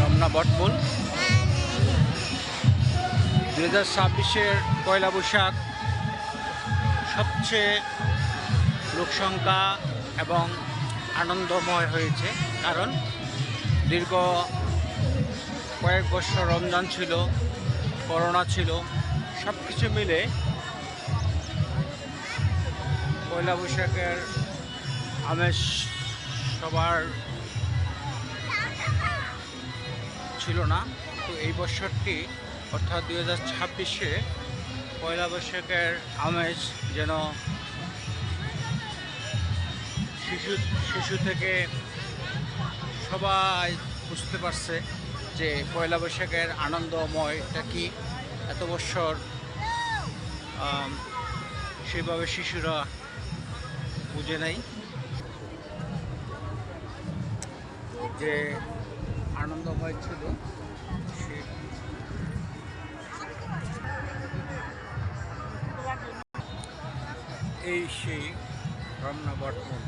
রমনা বটমূল 2026-এর পয়লা বৈশাখ সবচেয়ে লোকসংখ্যা এবং আনন্দময় হয়েছে, কারণ দীর্ঘ কয়েক বছর রমজান ছিল, করোনা ছিল, সব কিছু মিলে পয়লা বৈশাখের আমেজ সবার ছিল না। তো এই বছরটি অর্থাৎ 2026-এ পয়লা বৈশাখের আমেজ যেন শিশু থেকে সবাই বুঝতে পারছে যে পয়লা বৈশাখের আনন্দময়টা কি। এত বছর সেভাবে শিশুরা বুঝে নাই যে আনন্দময় ছিল। এই সেই রমনা বটমূল।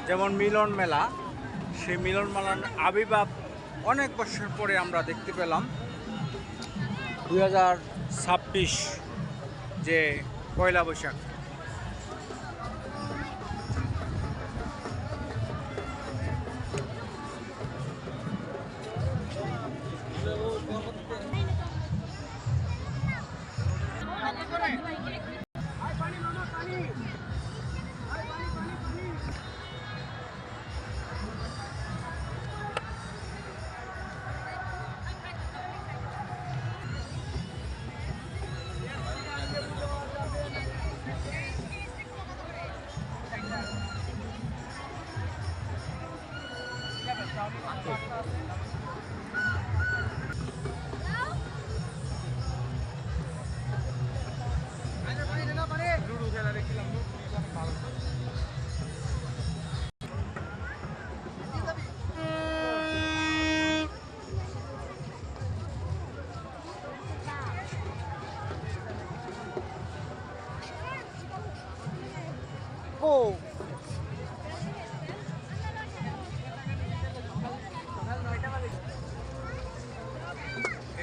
যেমন মিলন মেলা, সেই মিলন মেলার আবির্ভাব অনেক বছর পরে আমরা দেখতে পেলাম। 2026 যে পয়লা বৈশাখ,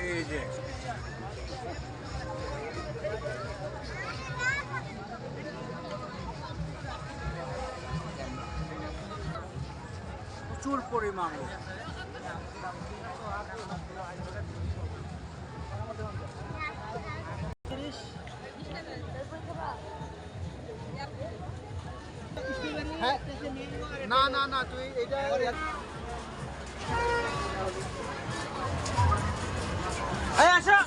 এই যে প্রচুর পরিমাণ না না না তুই এটা আসো।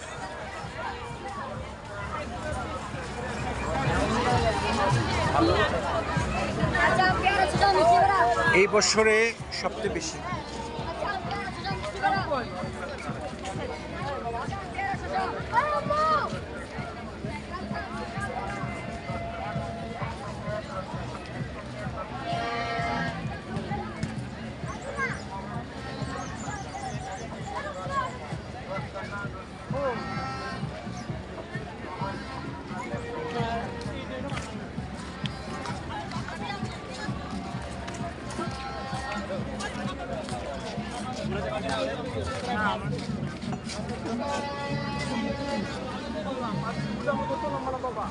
এই বছরে সবচেয়ে বেশি বাবা।